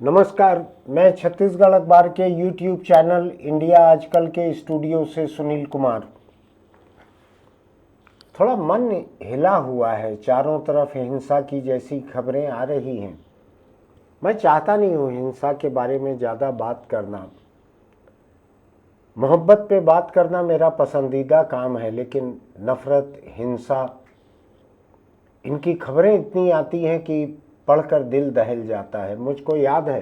नमस्कार, मैं छत्तीसगढ़ अखबार के यूट्यूब चैनल इंडिया आजकल के स्टूडियो से सुनील कुमार। थोड़ा मन हिला हुआ है, चारों तरफ हिंसा की जैसी खबरें आ रही हैं। मैं चाहता नहीं हूँ हिंसा के बारे में ज़्यादा बात करना। मोहब्बत पे बात करना मेरा पसंदीदा काम है, लेकिन नफ़रत, हिंसा, इनकी खबरें इतनी आती हैं कि पढ़कर दिल दहल जाता है। मुझको याद है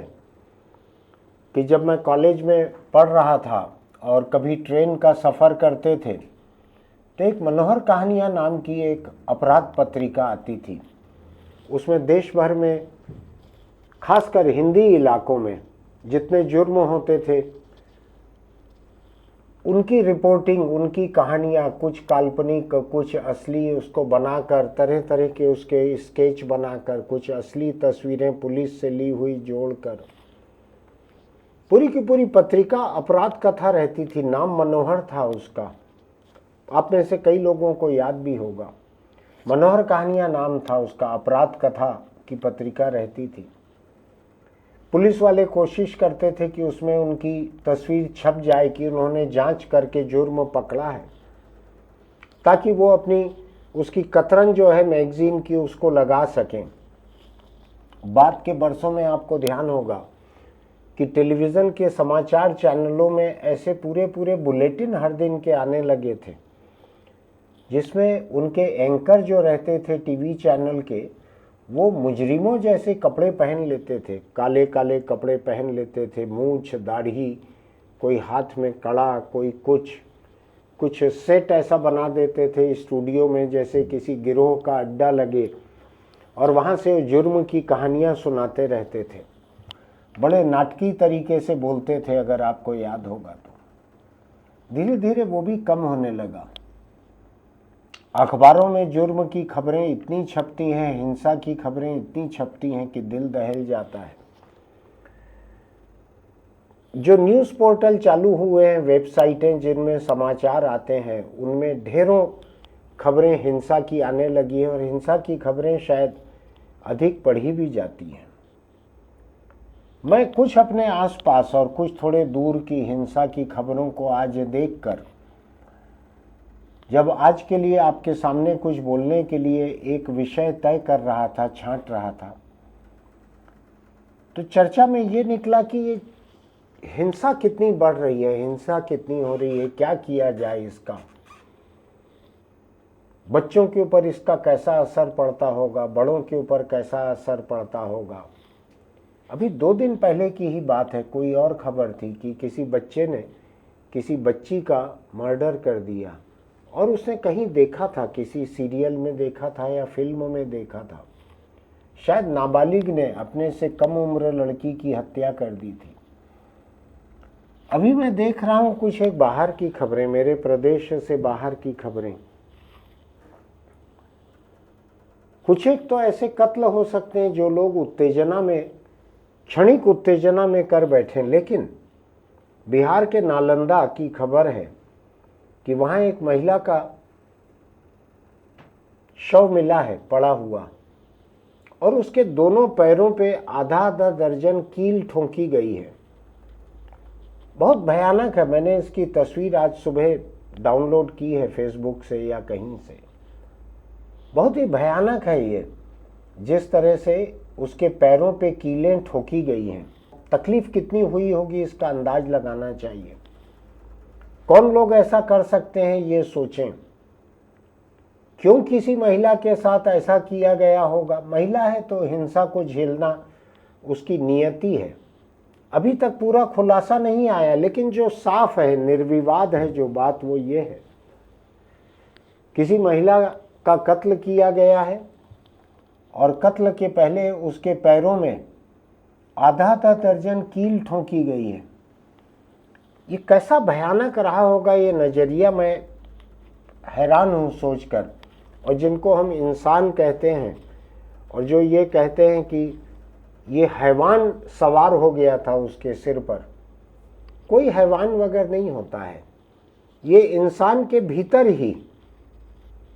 कि जब मैं कॉलेज में पढ़ रहा था और कभी ट्रेन का सफ़र करते थे तो एक मनोहर कहानियाँ नाम की एक अपराध पत्रिका आती थी। उसमें देश भर में, खासकर हिंदी इलाकों में जितने जुर्म होते थे उनकी रिपोर्टिंग, उनकी कहानियाँ, कुछ काल्पनिक कुछ असली, उसको बनाकर तरह तरह के उसके स्केच बनाकर, कुछ असली तस्वीरें पुलिस से ली हुई जोड़कर, पूरी की पूरी पत्रिका अपराध कथा रहती थी। नाम मनोहर था उसका। आप में से कई लोगों को याद भी होगा। मनोहर कहानियाँ नाम था उसका। अपराध कथा की पत्रिका रहती थी। पुलिस वाले कोशिश करते थे कि उसमें उनकी तस्वीर छप जाए कि उन्होंने जांच करके जुर्म पकड़ा है, ताकि वो अपनी उसकी कतरन जो है मैगजीन की उसको लगा सकें। बाद के बरसों में आपको ध्यान होगा कि टेलीविज़न के समाचार चैनलों में ऐसे पूरे पूरे बुलेटिन हर दिन के आने लगे थे, जिसमें उनके एंकर जो रहते थे टीवी चैनल के, वो मुजरिमों जैसे कपड़े पहन लेते थे। काले काले कपड़े पहन लेते थे, मूंछ, दाढ़ी, कोई हाथ में कड़ा, कोई कुछ सेट ऐसा बना देते थे स्टूडियो में जैसे किसी गिरोह का अड्डा लगे, और वहाँ से जुर्म की कहानियाँ सुनाते रहते थे। बड़े नाटकीय तरीके से बोलते थे, अगर आपको याद होगा तो। धीरे धीरे वो भी कम होने लगा। अखबारों में जुर्म की खबरें इतनी छपती हैं, हिंसा की खबरें इतनी छपती हैं कि दिल दहल जाता है। जो न्यूज़ पोर्टल चालू हुए हैं, वेबसाइटें जिनमें समाचार आते हैं, उनमें ढेरों खबरें हिंसा की आने लगी हैं, और हिंसा की खबरें शायद अधिक पढ़ी भी जाती हैं। मैं कुछ अपने आसपास और कुछ थोड़े दूर की हिंसा की खबरों को आज देखकर, जब आज के लिए आपके सामने कुछ बोलने के लिए एक विषय तय कर रहा था, छांट रहा था, तो चर्चा में ये निकला कि ये हिंसा कितनी बढ़ रही है, हिंसा कितनी हो रही है, क्या किया जाए इसका, बच्चों के ऊपर इसका कैसा असर पड़ता होगा, बड़ों के ऊपर कैसा असर पड़ता होगा। अभी 2 दिन पहले की ही बात है, कोई और खबर थी कि किसी बच्चे ने किसी बच्ची का मर्डर कर दिया, और उसने कहीं देखा था, किसी सीरियल में देखा था या फिल्म में देखा था। शायद नाबालिग ने अपने से कम उम्र लड़की की हत्या कर दी थी। अभी मैं देख रहा हूँ कुछ एक बाहर की खबरें, मेरे प्रदेश से बाहर की खबरें। कुछ एक तो ऐसे कत्ल हो सकते हैं जो लोग उत्तेजना में, क्षणिक उत्तेजना में कर बैठे। लेकिन बिहार के नालंदा की खबर है कि वहाँ एक महिला का शव मिला है पड़ा हुआ, और उसके दोनों पैरों पे आधा आधा दर्जन कील ठोंकी गई है। बहुत भयानक है। मैंने इसकी तस्वीर आज सुबह डाउनलोड की है फेसबुक से या कहीं से। बहुत ही भयानक है ये, जिस तरह से उसके पैरों पे कीलें ठोकी गई हैं। तकलीफ कितनी हुई होगी इसका अंदाज लगाना चाहिए। कौन लोग ऐसा कर सकते हैं, ये सोचें। क्यों किसी महिला के साथ ऐसा किया गया होगा? महिला है तो हिंसा को झेलना उसकी नियति है। अभी तक पूरा खुलासा नहीं आया, लेकिन जो साफ है, निर्विवाद है जो बात, वो ये है, किसी महिला का कत्ल किया गया है, और कत्ल के पहले उसके पैरों में आधा दर्जन कील ठोंकी गई है। ये कैसा भयानक रहा होगा ये नज़रिया, मैं हैरान हूँ सोचकर। और जिनको हम इंसान कहते हैं, और जो ये कहते हैं कि ये हैवान सवार हो गया था उसके सिर पर, कोई हैवान वगैरह नहीं होता है। ये इंसान के भीतर ही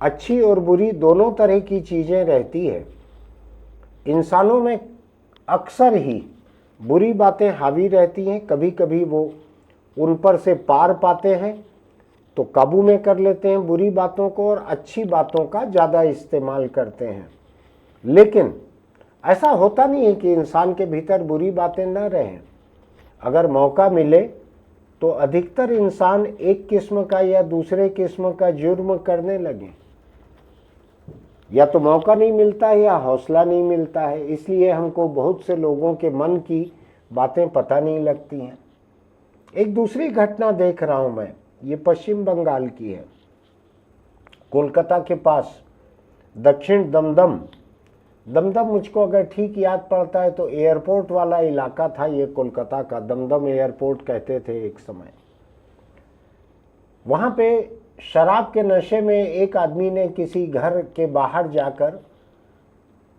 अच्छी और बुरी दोनों तरह की चीज़ें रहती है। इंसानों में अक्सर ही बुरी बातें हावी रहती हैं, कभी कभी वो उन पर से पार पाते हैं तो काबू में कर लेते हैं बुरी बातों को और अच्छी बातों का ज़्यादा इस्तेमाल करते हैं। लेकिन ऐसा होता नहीं है कि इंसान के भीतर बुरी बातें न रहें। अगर मौका मिले तो अधिकतर इंसान एक किस्म का या दूसरे किस्म का जुर्म करने लगे। या तो मौका नहीं मिलता है या हौसला नहीं मिलता है, इसलिए हमको बहुत से लोगों के मन की बातें पता नहीं लगती हैं। एक दूसरी घटना देख रहा हूं मैं, ये पश्चिम बंगाल की है। कोलकाता के पास दक्षिण दमदम मुझको अगर ठीक याद पड़ता है तो एयरपोर्ट वाला इलाका था ये कोलकाता का। दमदम एयरपोर्ट कहते थे एक समय। वहां पे शराब के नशे में एक आदमी ने किसी घर के बाहर जाकर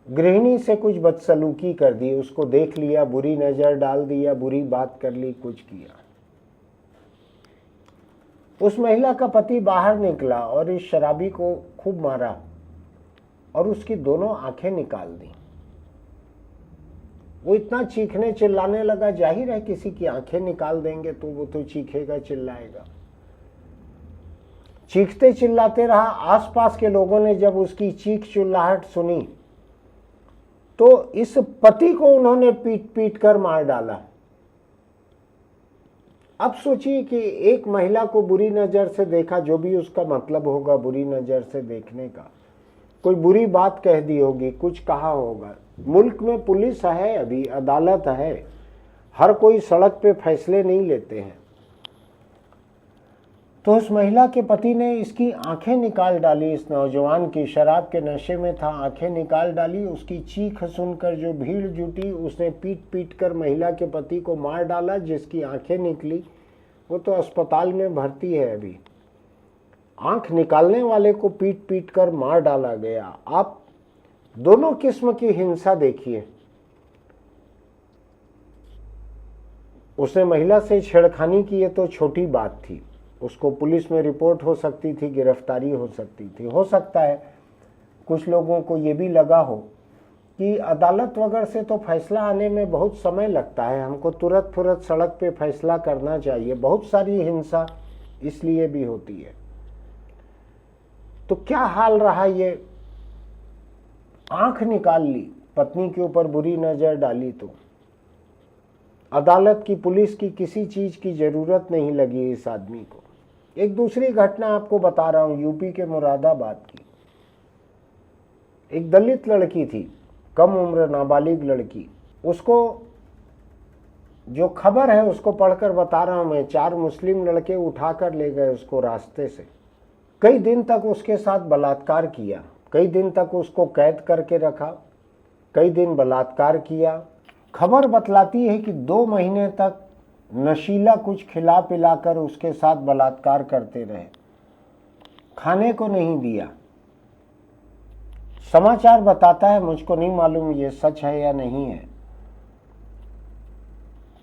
गृहिणी से कुछ बदसलूकी कर दी, उसको देख लिया, बुरी नजर डाल दिया, बुरी बात कर ली, कुछ किया। उस महिला का पति बाहर निकला और इस शराबी को खूब मारा और उसकी दोनों आंखें निकाल दी। वो इतना चीखने चिल्लाने लगा, जाहिर है किसी की आंखें निकाल देंगे तो वो तो चीखेगा चिल्लाएगा। चीखते चिल्लाते रहा। आसपास के लोगों ने जब उसकी चीख चिल्लाहट सुनी तो इस पति को उन्होंने पीट पीट कर मार डाला। अब सोचिए कि एक महिला को बुरी नजर से देखा, जो भी उसका मतलब होगा बुरी नजर से देखने का, कोई बुरी बात कह दी होगी, कुछ कहा होगा। मुल्क में पुलिस है, अभी अदालत है, हर कोई सड़क पे फैसले नहीं लेते हैं। तो उस महिला के पति ने इसकी आंखें निकाल डाली, इस नौजवान की, शराब के नशे में था, आंखें निकाल डाली। उसकी चीख सुनकर जो भीड़ जुटी, उसने पीट पीट कर महिला के पति को मार डाला। जिसकी आंखें निकली वो तो अस्पताल में भर्ती है अभी। आंख निकालने वाले को पीट पीट कर मार डाला गया। आप दोनों किस्म की हिंसा देखिए। उसने महिला से छेड़खानी की, ये तो छोटी बात थी, उसको पुलिस में रिपोर्ट हो सकती थी, गिरफ्तारी हो सकती थी। हो सकता है कुछ लोगों को ये भी लगा हो कि अदालत वगैरह से तो फैसला आने में बहुत समय लगता है, हमको तुरंत फुरत सड़क पे फैसला करना चाहिए। बहुत सारी हिंसा इसलिए भी होती है। तो क्या हाल रहा, ये आंख निकाल ली, पत्नी के ऊपर बुरी नजर डाली, तो अदालत की, पुलिस की, किसी चीज की जरूरत नहीं लगी इस आदमी को। एक दूसरी घटना आपको बता रहा हूं, यूपी के मुरादाबाद की। एक दलित लड़की थी, कम उम्र नाबालिग लड़की। उसको जो खबर है उसको पढ़कर बता रहा हूं मैं। 4 मुस्लिम लड़के उठाकर ले गए उसको रास्ते से। कई दिन तक उसके साथ बलात्कार किया, कई दिन तक उसको कैद करके रखा, कई दिन बलात्कार किया। खबर बतलाती है कि 2 महीने तक नशीला कुछ खिला पिलाकर उसके साथ बलात्कार करते रहे, खाने को नहीं दिया। समाचार बताता है, मुझको नहीं मालूम ये सच है या नहीं है,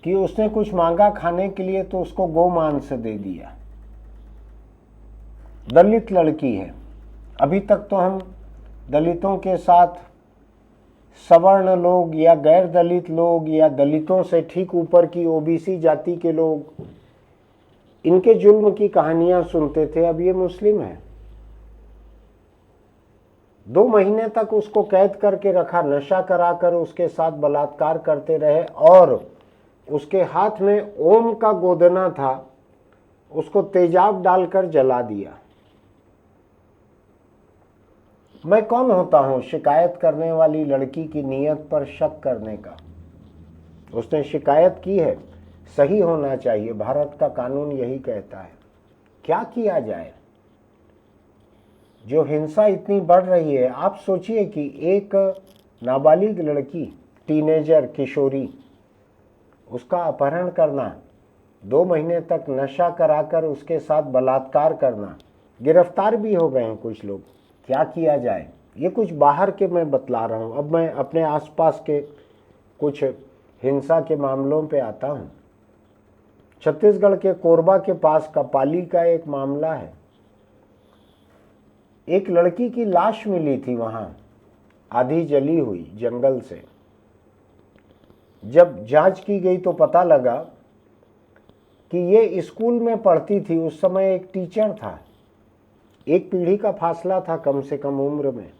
कि उसने कुछ मांगा खाने के लिए तो उसको गोमांस दे दिया। दलित लड़की है। अभी तक तो हम दलितों के साथ सवर्ण लोग या गैर दलित लोग या दलितों से ठीक ऊपर की ओबीसी जाति के लोग, इनके जुल्म की कहानियां सुनते थे। अब ये मुस्लिम है। 2 महीने तक उसको कैद करके रखा, नशा कराकर उसके साथ बलात्कार करते रहे और उसके हाथ में ओम का गोदना था, उसको तेजाब डालकर जला दिया। मैं कौन होता हूं शिकायत करने वाली लड़की की नीयत पर शक करने का। उसने शिकायत की है, सही होना चाहिए, भारत का कानून यही कहता है। क्या किया जाए? जो हिंसा इतनी बढ़ रही है, आप सोचिए कि एक नाबालिग लड़की, टीनेजर, किशोरी, उसका अपहरण करना, 2 महीने तक नशा कराकर उसके साथ बलात्कार करना, गिरफ्तार भी हो गए हैं कुछ लोग। क्या किया जाए? ये कुछ बाहर के मैं बतला रहा हूँ। अब मैं अपने आसपास के कुछ हिंसा के मामलों पे आता हूँ। छत्तीसगढ़ के कोरबा के पास कपाली का एक मामला है। एक लड़की की लाश मिली थी वहां, आधी जली हुई, जंगल से। जब जांच की गई तो पता लगा कि ये स्कूल में पढ़ती थी, उस समय एक टीचर था, एक पीढ़ी का फासला था कम से कम उम्र में।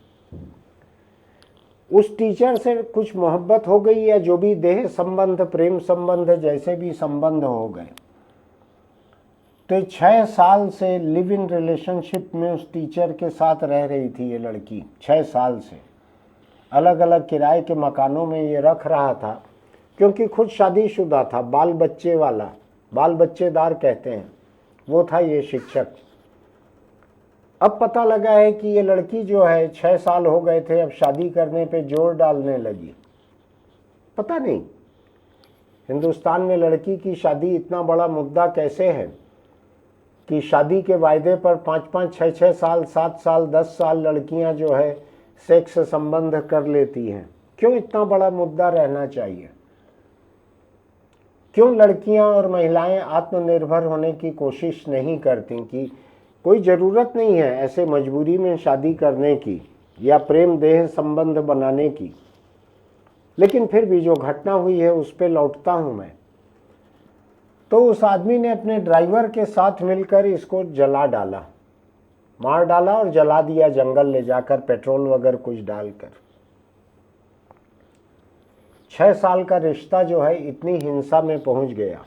उस टीचर से कुछ मोहब्बत हो गई या जो भी देह संबंध, प्रेम संबंध, जैसे भी संबंध हो गए, तो 6 साल से लिव इन रिलेशनशिप में उस टीचर के साथ रह रही थी ये लड़की। 6 साल से अलग अलग किराए के मकानों में ये रख रहा था, क्योंकि खुद शादीशुदा था, बाल बच्चे वाला, बाल बच्चेदार कहते हैं, वो था ये शिक्षक। अब पता लगा है कि ये लड़की जो है 6 साल हो गए थे, अब शादी करने पे जोर डालने लगी। पता नहीं हिंदुस्तान में लड़की की शादी इतना बड़ा मुद्दा कैसे है कि शादी के वायदे पर 5-5, 6-6 साल, 7 साल, 10 साल लड़कियां जो है सेक्स संबंध कर लेती हैं। क्यों इतना बड़ा मुद्दा रहना चाहिए? क्यों लड़कियां और महिलाएं आत्मनिर्भर होने की कोशिश नहीं करती कि कोई ज़रूरत नहीं है ऐसे मजबूरी में शादी करने की या प्रेम देह संबंध बनाने की। लेकिन फिर भी जो घटना हुई है उस पर लौटता हूँ मैं। तो उस आदमी ने अपने ड्राइवर के साथ मिलकर इसको जला डाला, मार डाला और जला दिया, जंगल ले जाकर पेट्रोल वगैरह कुछ डालकर। 6 साल का रिश्ता जो है इतनी हिंसा में पहुंच गया।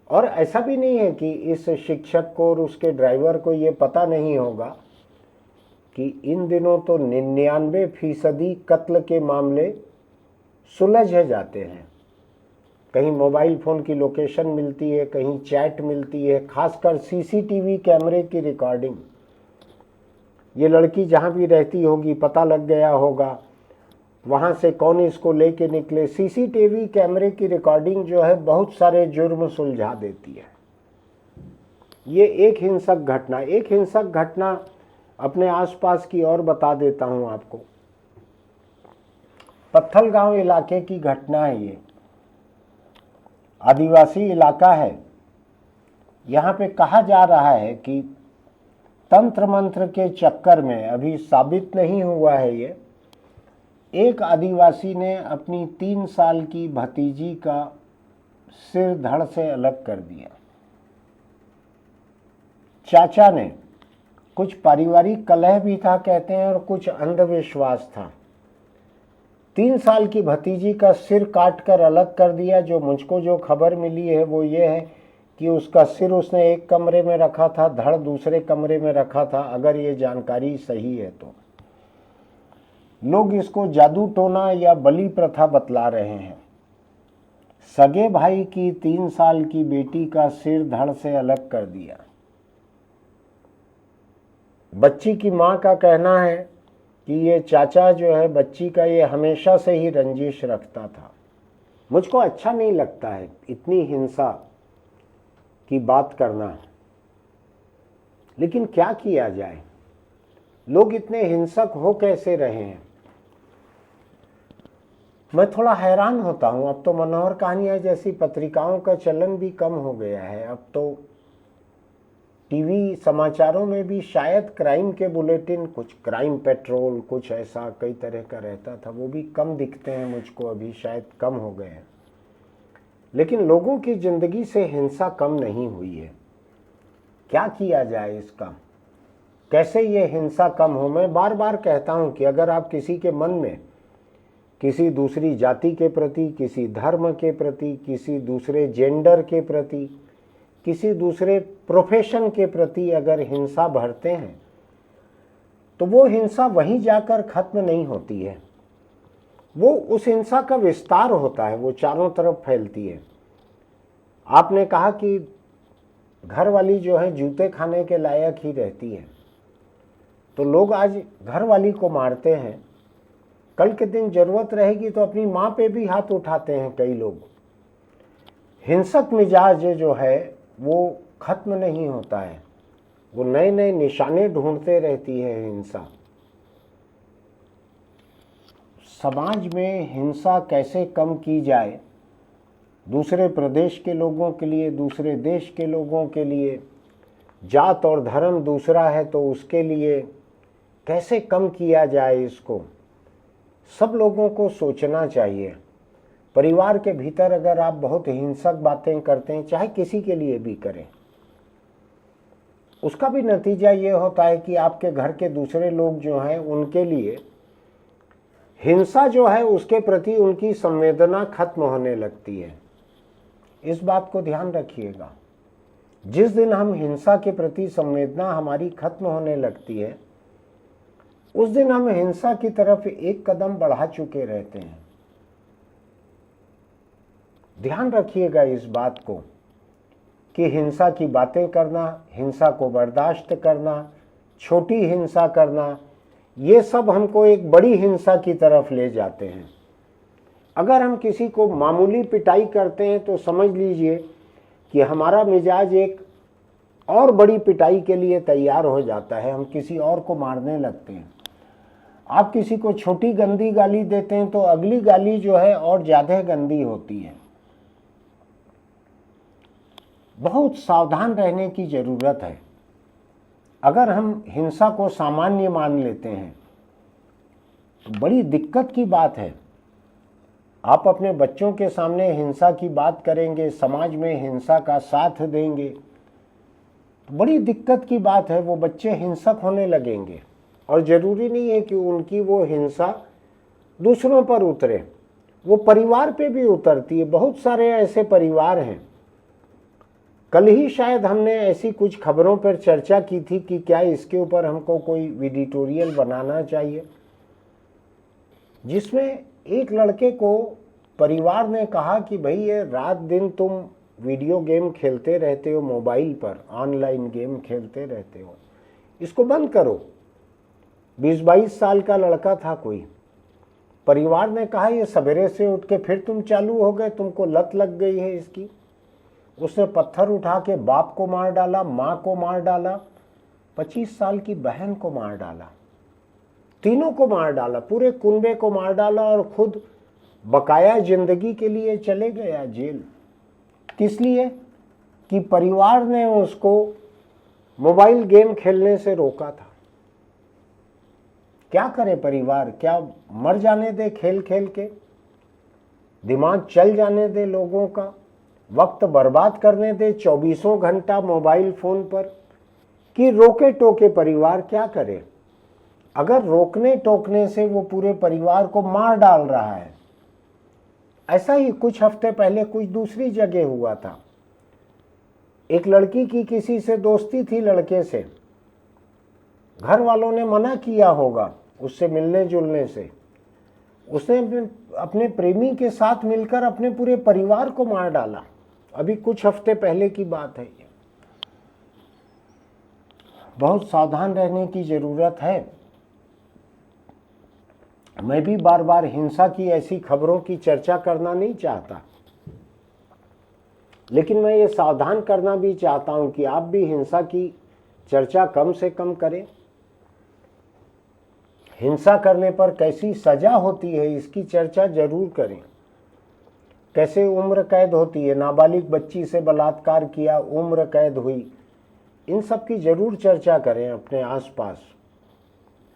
और ऐसा भी नहीं है कि इस शिक्षक को और उसके ड्राइवर को ये पता नहीं होगा कि इन दिनों तो 99% कत्ल के मामले सुलझ जाते हैं। कहीं मोबाइल फ़ोन की लोकेशन मिलती है, कहीं चैट मिलती है, खासकर सीसीटीवी कैमरे की रिकॉर्डिंग। ये लड़की जहाँ भी रहती होगी पता लग गया होगा, वहाँ से कौन इसको लेके निकले। सीसीटीवी कैमरे की रिकॉर्डिंग जो है बहुत सारे जुर्म सुलझा देती है। ये एक हिंसक घटना अपने आसपास की और बता देता हूँ आपको। पत्थलगांव इलाके की घटना है ये। आदिवासी इलाका है। यहाँ पे कहा जा रहा है कि तंत्र मंत्र के चक्कर में, अभी साबित नहीं हुआ है ये, एक आदिवासी ने अपनी 3 साल की भतीजी का सिर धड़ से अलग कर दिया। चाचा ने, कुछ पारिवारिक कलह भी था कहते हैं और कुछ अंधविश्वास था। 3 साल की भतीजी का सिर काट कर अलग कर दिया। जो मुझको जो खबर मिली है वो ये है कि उसका सिर उसने एक कमरे में रखा था, धड़ दूसरे कमरे में रखा था। अगर ये जानकारी सही है तो लोग इसको जादू टोना या बलि प्रथा बतला रहे हैं। सगे भाई की 3 साल की बेटी का सिर धड़ से अलग कर दिया। बच्ची की मां का कहना है कि ये चाचा जो है बच्ची का ये हमेशा से ही रंजिश रखता था। मुझको अच्छा नहीं लगता है इतनी हिंसा की बात करना, लेकिन क्या किया जाए, लोग इतने हिंसक हो कैसे रहे हैं। मैं थोड़ा हैरान होता हूँ। अब तो मनोहर कहानियाँ जैसी पत्रिकाओं का चलन भी कम हो गया है। अब तो टीवी समाचारों में भी शायद क्राइम के बुलेटिन, कुछ क्राइम पेट्रोल, कुछ ऐसा कई तरह का रहता था, वो भी कम दिखते हैं मुझको, अभी शायद कम हो गए हैं। लेकिन लोगों की ज़िंदगी से हिंसा कम नहीं हुई है। क्या किया जाए इसका, कैसे ये हिंसा कम हो। मैं बार बार कहता हूँ कि अगर आप किसी के मन में किसी दूसरी जाति के प्रति, किसी धर्म के प्रति, किसी दूसरे जेंडर के प्रति, किसी दूसरे प्रोफेशन के प्रति अगर हिंसा भरते हैं तो वो हिंसा वहीं जाकर खत्म नहीं होती है, वो उस हिंसा का विस्तार होता है, वो चारों तरफ फैलती है। आपने कहा कि घर वाली जो है जूते खाने के लायक ही रहती है, तो लोग आज घर वाली को मारते हैं, कल के दिन जरूरत रहेगी तो अपनी माँ पे भी हाथ उठाते हैं कई लोग। हिंसक मिजाज जो है वो खत्म नहीं होता है, वो नए नए निशाने ढूंढते रहती है हिंसा। समाज में हिंसा कैसे कम की जाए, दूसरे प्रदेश के लोगों के लिए, दूसरे देश के लोगों के लिए, जात और धर्म दूसरा है तो उसके लिए कैसे कम किया जाए, इसको सब लोगों को सोचना चाहिए। परिवार के भीतर अगर आप बहुत हिंसक बातें करते हैं, चाहे किसी के लिए भी करें, उसका भी नतीजा ये होता है कि आपके घर के दूसरे लोग जो हैं उनके लिए हिंसा जो है उसके प्रति उनकी संवेदना खत्म होने लगती है। इस बात को ध्यान रखिएगा। जिस दिन हम हिंसा के प्रति संवेदना हमारी खत्म होने लगती है, उस दिन हम हिंसा की तरफ एक कदम बढ़ा चुके रहते हैं। ध्यान रखिएगा इस बात को कि हिंसा की बातें करना, हिंसा को बर्दाश्त करना, छोटी हिंसा करना, ये सब हमको एक बड़ी हिंसा की तरफ ले जाते हैं। अगर हम किसी को मामूली पिटाई करते हैं तो समझ लीजिए कि हमारा मिजाज एक और बड़ी पिटाई के लिए तैयार हो जाता है, हम किसी और को मारने लगते हैं। आप किसी को छोटी गंदी गाली देते हैं तो अगली गाली जो है और ज़्यादा गंदी होती है। बहुत सावधान रहने की ज़रूरत है। अगर हम हिंसा को सामान्य मान लेते हैं तो बड़ी दिक्कत की बात है। आप अपने बच्चों के सामने हिंसा की बात करेंगे, समाज में हिंसा का साथ देंगे, तो बड़ी दिक्कत की बात है। वो बच्चे हिंसक होने लगेंगे और ज़रूरी नहीं है कि उनकी वो हिंसा दूसरों पर उतरे, वो परिवार पे भी उतरती है। बहुत सारे ऐसे परिवार हैं। कल ही शायद हमने ऐसी कुछ खबरों पर चर्चा की थी कि क्या इसके ऊपर हमको कोई एडिटोरियल बनाना चाहिए, जिसमें एक लड़के को परिवार ने कहा कि भाई ये रात दिन तुम वीडियो गेम खेलते रहते हो, मोबाइल पर ऑनलाइन गेम खेलते रहते हो, इसको बंद करो। 20-22 साल का लड़का था कोई। परिवार ने कहा ये सवेरे से उठ के फिर तुम चालू हो गए, तुमको लत लग गई है इसकी। उसने पत्थर उठा के बाप को मार डाला, माँ को मार डाला, 25 साल की बहन को मार डाला, तीनों को मार डाला, पूरे कुनबे को मार डाला और खुद बकाया जिंदगी के लिए चले गया जेल। किस लिए? कि परिवार ने उसको मोबाइल गेम खेलने से रोका था। क्या करे परिवार? क्या मर जाने दे खेल खेल के? दिमाग चल जाने दे लोगों का? वक्त बर्बाद करने दे 24 घंटा मोबाइल फोन पर? कि रोके टोके परिवार क्या करे? अगर रोकने टोकने से वो पूरे परिवार को मार डाल रहा है। ऐसा ही कुछ हफ्ते पहले कुछ दूसरी जगह हुआ था। एक लड़की की किसी से दोस्ती थी, लड़के से। घर वालों ने मना किया होगा उससे मिलने जुलने से। उसने अपने प्रेमी के साथ मिलकर अपने पूरे परिवार को मार डाला। अभी कुछ हफ्ते पहले की बात है ये। बहुत सावधान रहने की जरूरत है। मैं भी बार बार हिंसा की ऐसी खबरों की चर्चा करना नहीं चाहता, लेकिन मैं ये सावधान करना भी चाहता हूं कि आप भी हिंसा की चर्चा कम से कम करें। हिंसा करने पर कैसी सजा होती है इसकी चर्चा जरूर करें। कैसे उम्र कैद होती है, नाबालिग बच्ची से बलात्कार किया, उम्र कैद हुई, इन सब की जरूर चर्चा करें अपने आसपास।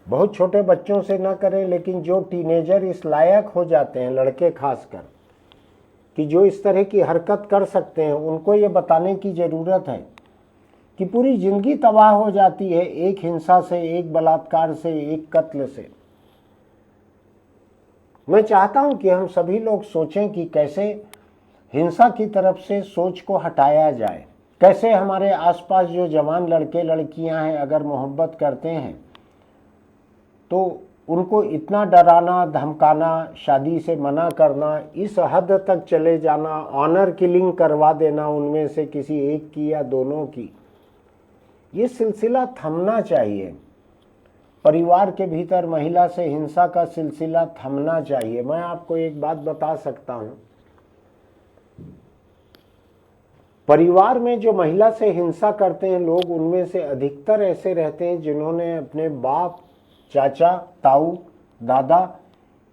बहुत छोटे बच्चों से ना करें, लेकिन जो टीनेजर इस लायक हो जाते हैं, लड़के खासकर, कि जो इस तरह की हरकत कर सकते हैं, उनको ये बताने की ज़रूरत है कि पूरी ज़िंदगी तबाह हो जाती है एक हिंसा से, एक बलात्कार से, एक कत्ल से। मैं चाहता हूं कि हम सभी लोग सोचें कि कैसे हिंसा की तरफ से सोच को हटाया जाए। कैसे हमारे आसपास जो जवान लड़के लड़कियां हैं, अगर मोहब्बत करते हैं तो उनको इतना डराना, धमकाना, शादी से मना करना, इस हद तक चले जाना, ऑनर किलिंग करवा देना उनमें से किसी एक की या दोनों की, ये सिलसिला थमना चाहिए। परिवार के भीतर महिला से हिंसा का सिलसिला थमना चाहिए। मैं आपको एक बात बता सकता हूं, परिवार में जो महिला से हिंसा करते हैं लोग, उनमें से अधिकतर ऐसे रहते हैं जिन्होंने अपने बाप, चाचा, ताऊ, दादा,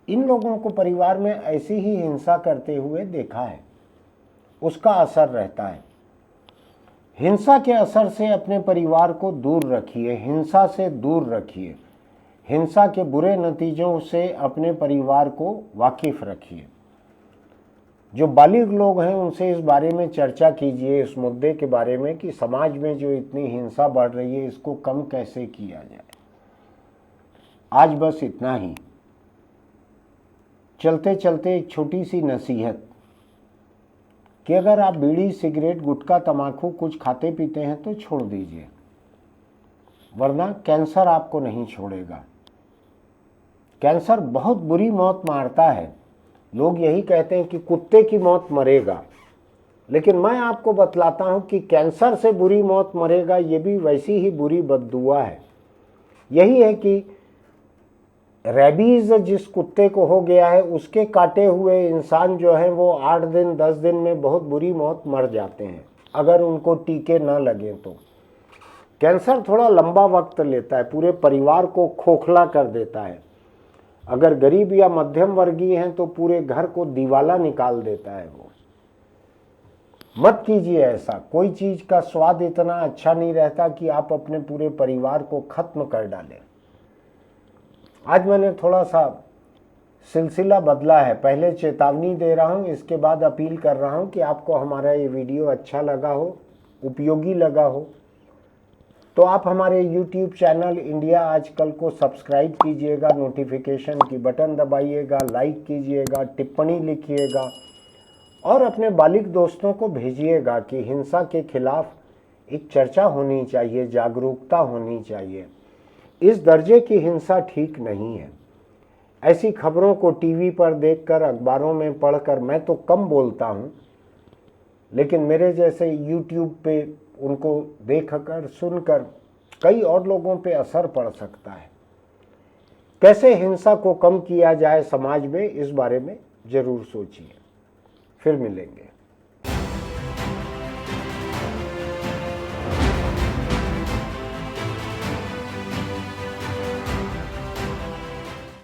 इन लोगों को परिवार में ऐसी ही हिंसा करते हुए देखा है। उसका असर रहता है। हिंसा के असर से अपने परिवार को दूर रखिए, हिंसा से दूर रखिए, हिंसा के बुरे नतीजों से अपने परिवार को वाकिफ रखिए। जो बालिग लोग हैं उनसे इस बारे में चर्चा कीजिए, इस मुद्दे के बारे में कि समाज में जो इतनी हिंसा बढ़ रही है इसको कम कैसे किया जाए। आज बस इतना ही। चलते चलते एक छोटी सी नसीहत कि अगर आप बीड़ी, सिगरेट, गुटखा, तंबाकू कुछ खाते पीते हैं तो छोड़ दीजिए, वरना कैंसर आपको नहीं छोड़ेगा। कैंसर बहुत बुरी मौत मारता है। लोग यही कहते हैं कि कुत्ते की मौत मरेगा, लेकिन मैं आपको बतलाता हूं कि कैंसर से बुरी मौत मरेगा ये भी वैसी ही बुरी बद्दुआ है। यही है कि रेबीज जिस कुत्ते को हो गया है उसके काटे हुए इंसान जो है वो 8 दिन 10 दिन में बहुत बुरी मौत मर जाते हैं अगर उनको टीके न लगे तो। कैंसर थोड़ा लंबा वक्त लेता है, पूरे परिवार को खोखला कर देता है। अगर गरीब या मध्यम वर्गीय हैं तो पूरे घर को दिवाला निकाल देता है वो। मत कीजिए ऐसा। कोई चीज का स्वाद इतना अच्छा नहीं रहता कि आप अपने पूरे परिवार को खत्म कर डालें। आज मैंने थोड़ा सा सिलसिला बदला है। पहले चेतावनी दे रहा हूं, इसके बाद अपील कर रहा हूं कि आपको हमारा ये वीडियो अच्छा लगा हो, उपयोगी लगा हो तो आप हमारे YouTube चैनल इंडिया आजकल को सब्सक्राइब कीजिएगा, नोटिफिकेशन की बटन दबाइएगा, लाइक कीजिएगा, टिप्पणी लिखिएगा और अपने बालिग दोस्तों को भेजिएगा कि हिंसा के खिलाफ एक चर्चा होनी चाहिए, जागरूकता होनी चाहिए। इस दर्जे की हिंसा ठीक नहीं है। ऐसी खबरों को टीवी पर देखकर, अखबारों में पढ़कर मैं तो कम बोलता हूँ, लेकिन मेरे जैसे YouTube पे उनको देखकर, सुनकर कई और लोगों पे असर पड़ सकता है। कैसे हिंसा को कम किया जाए समाज में, इस बारे में जरूर सोचिए। फिर मिलेंगे।